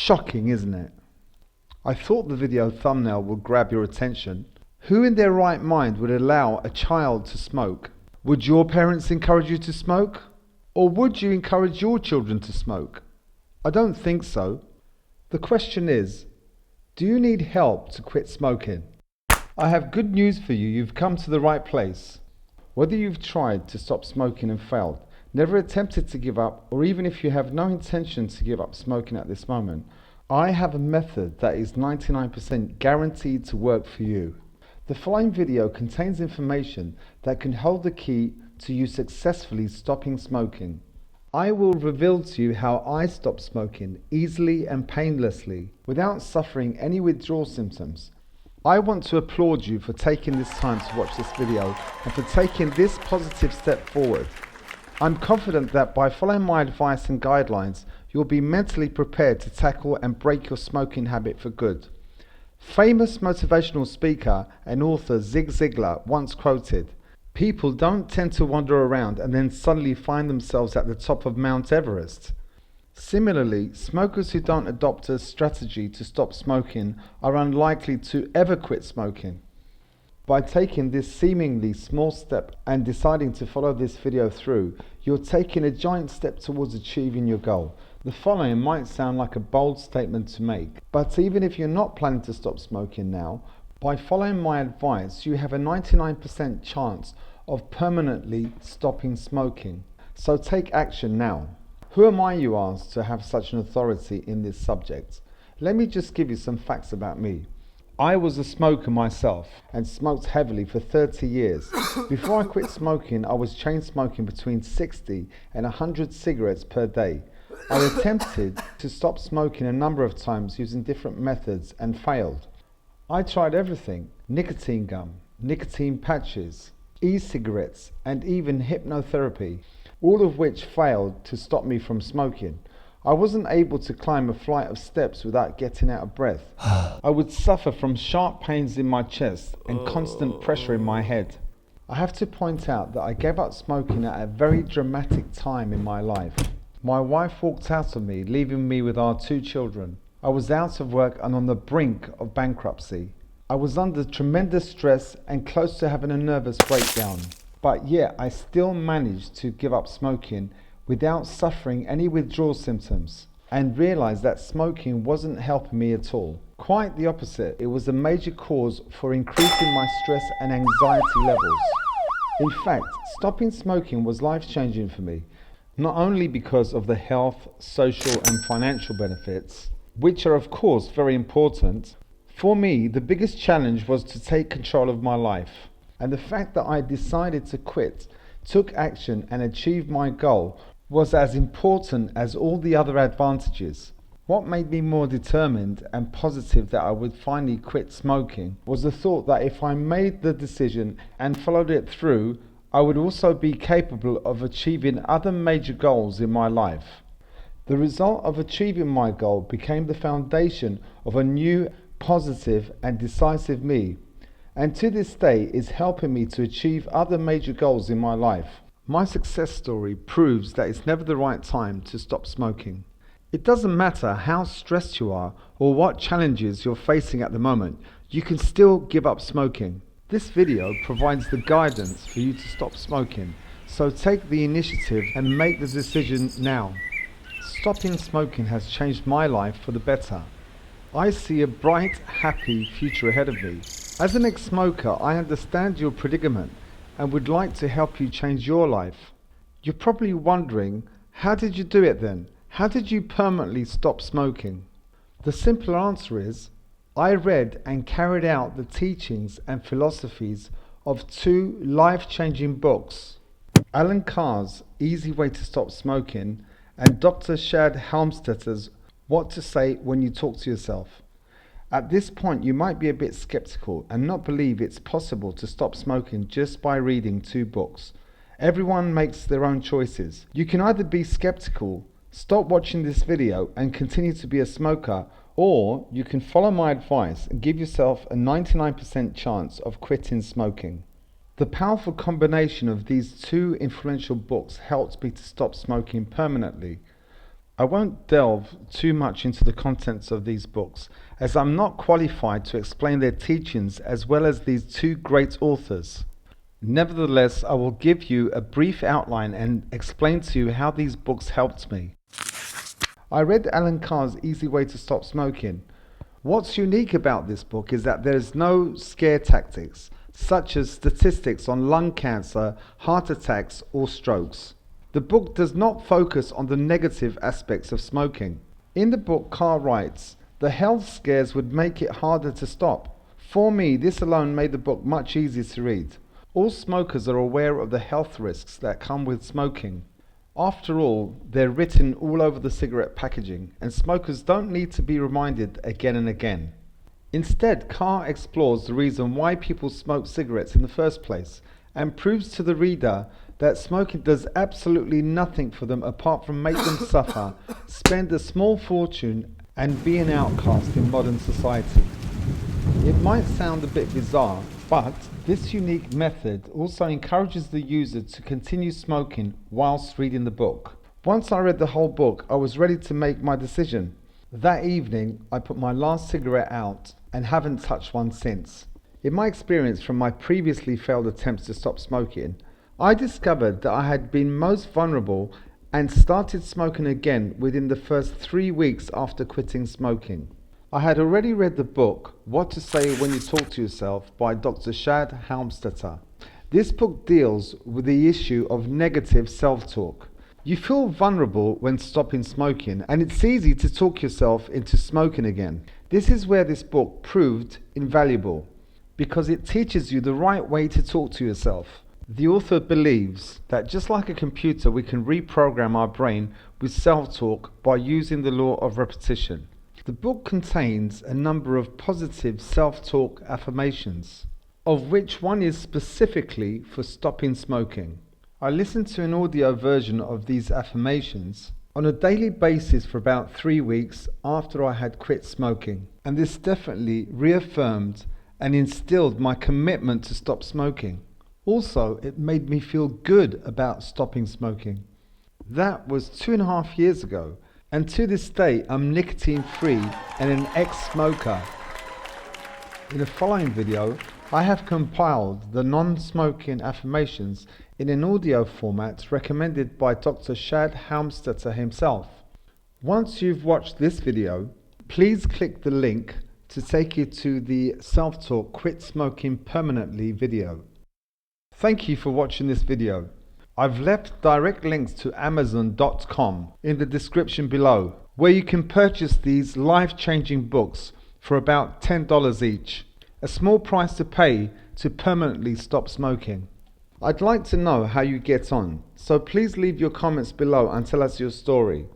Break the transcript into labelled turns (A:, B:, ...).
A: Shocking, isn't it? I thought the video thumbnail would grab your attention. Who in their right mind would allow a child to smoke? Would your parents encourage you to smoke? Or would you encourage your children to smoke? I don't think so. The question is, do you need help to quit smoking? I have good news for you. You've come to the right place. Whether you've tried to stop smoking and failed, never attempted to give up, or even if you have no intention to give up smoking at this moment, I have a method that is 99% guaranteed to work for you. The following video contains information that can hold the key to you successfully stopping smoking. I will reveal to you how I stopped smoking easily and painlessly without suffering any withdrawal symptoms. I want to applaud you for taking this time to watch this video and for taking this positive step forward. I'm confident that by following my advice and guidelines, you'll be mentally prepared to tackle and break your smoking habit for good. Famous motivational speaker and author Zig Ziglar once quoted, "People don't tend to wander around and then suddenly find themselves at the top of Mount Everest." Similarly, smokers who don't adopt a strategy to stop smoking are unlikely to ever quit smoking. By taking this seemingly small step and deciding to follow this video through, you're taking a giant step towards achieving your goal. The following might sound like a bold statement to make, but even if you're not planning to stop smoking now, by following my advice, you have a 99% chance of permanently stopping smoking. So take action now. Who am I, you ask, to have such an authority in this subject? Let me just give you some facts about me. I was a smoker myself and smoked heavily for 30 years. Before I quit smoking, I was chain smoking between 60 and 100 cigarettes per day. I attempted to stop smoking a number of times using different methods and failed. I tried everything: nicotine gum, nicotine patches, e-cigarettes, and even hypnotherapy, all of which failed to stop me from smoking. I wasn't able to climb a flight of steps without getting out of breath. I would suffer from sharp pains in my chest and constant pressure in my head. I have to point out that I gave up smoking at a very dramatic time in my life. My wife walked out of me, leaving me with our 2 children. I was out of work and on the brink of bankruptcy. I was under tremendous stress and close to having a nervous breakdown. But yet I still managed to give up smoking without suffering any withdrawal symptoms, and realized that smoking wasn't helping me at all. Quite the opposite, it was a major cause for increasing my stress and anxiety levels. In fact, stopping smoking was life-changing for me, not only because of the health, social and financial benefits, which are of course very important. For me, the biggest challenge was to take control of my life. And the fact that I decided to quit, took action and achieved my goal was as important as all the other advantages. What made me more determined and positive that I would finally quit smoking was the thought that if I made the decision and followed it through, I would also be capable of achieving other major goals in my life. The result of achieving my goal became the foundation of a new, positive and decisive me, and to this day is helping me to achieve other major goals in my life. My success story proves that it's never the right time to stop smoking. It doesn't matter how stressed you are or what challenges you're facing at the moment, you can still give up smoking. This video provides the guidance for you to stop smoking, so take the initiative and make the decision now. Stopping smoking has changed my life for the better. I see a bright, happy future ahead of me. As an ex-smoker, I understand your predicament and would like to help you change your life. You're probably wondering, how did you do it then? How did you permanently stop smoking? The simple answer is, I read and carried out the teachings and philosophies of 2 life-changing books, Alan Carr's Easy Way to Stop Smoking and Dr. Shad Helmstetter's What to Say When You Talk to Yourself. At this point, you might be a bit skeptical and not believe it's possible to stop smoking just by reading 2 books. Everyone makes their own choices. You can either be skeptical, stop watching this video and continue to be a smoker, or you can follow my advice and give yourself a 99% chance of quitting smoking. The powerful combination of these 2 influential books helped me to stop smoking permanently. I won't delve too much into the contents of these books, as I'm not qualified to explain their teachings as well as these two great authors. Nevertheless, I will give you a brief outline and explain to you how these books helped me. I read Alan Carr's Easy Way to Stop Smoking. What's unique about this book is that there's no scare tactics, such as statistics on lung cancer, heart attacks, or strokes. The book does not focus on the negative aspects of smoking. In the book, Carr writes, "The health scares would make it harder to stop. For me, this alone made the book much easier to read. All smokers are aware of the health risks that come with smoking. After all, they're written all over the cigarette packaging, and smokers don't need to be reminded again and again." Instead, Carr explores the reason why people smoke cigarettes in the first place, and proves to the reader that smoking does absolutely nothing for them apart from make them suffer, spend a small fortune, and be an outcast in modern society. It might sound a bit bizarre, but this unique method also encourages the user to continue smoking whilst reading the book. Once I read the whole book, I was ready to make my decision. That evening, I put my last cigarette out and haven't touched one since. In my experience from my previously failed attempts to stop smoking, I discovered that I had been most vulnerable and started smoking again within the first 3 weeks after quitting smoking. I had already read the book, What to Say When You Talk to Yourself by Dr. Shad Helmstetter. This book deals with the issue of negative self-talk. You feel vulnerable when stopping smoking, and it's easy to talk yourself into smoking again. This is where this book proved invaluable, because it teaches you the right way to talk to yourself. The author believes that just like a computer, we can reprogram our brain with self-talk by using the law of repetition. The book contains a number of positive self-talk affirmations, of which one is specifically for stopping smoking. I listened to an audio version of these affirmations on a daily basis for about 3 weeks after I had quit smoking, and this definitely reaffirmed and instilled my commitment to stop smoking. Also, it made me feel good about stopping smoking. That was 2.5 years ago, and to this day I'm nicotine free and an ex-smoker. In the following video, I have compiled the non-smoking affirmations in an audio format recommended by Dr. Shad Helmstetter himself. Once you've watched this video, please click the link to take you to the Self-Talk Quit Smoking Permanently video. Thank you for watching this video. I've left direct links to Amazon.com in the description below, where you can purchase these life-changing books for about $10 each, a small price to pay to permanently stop smoking. I'd like to know how you get on, so please leave your comments below and tell us your story.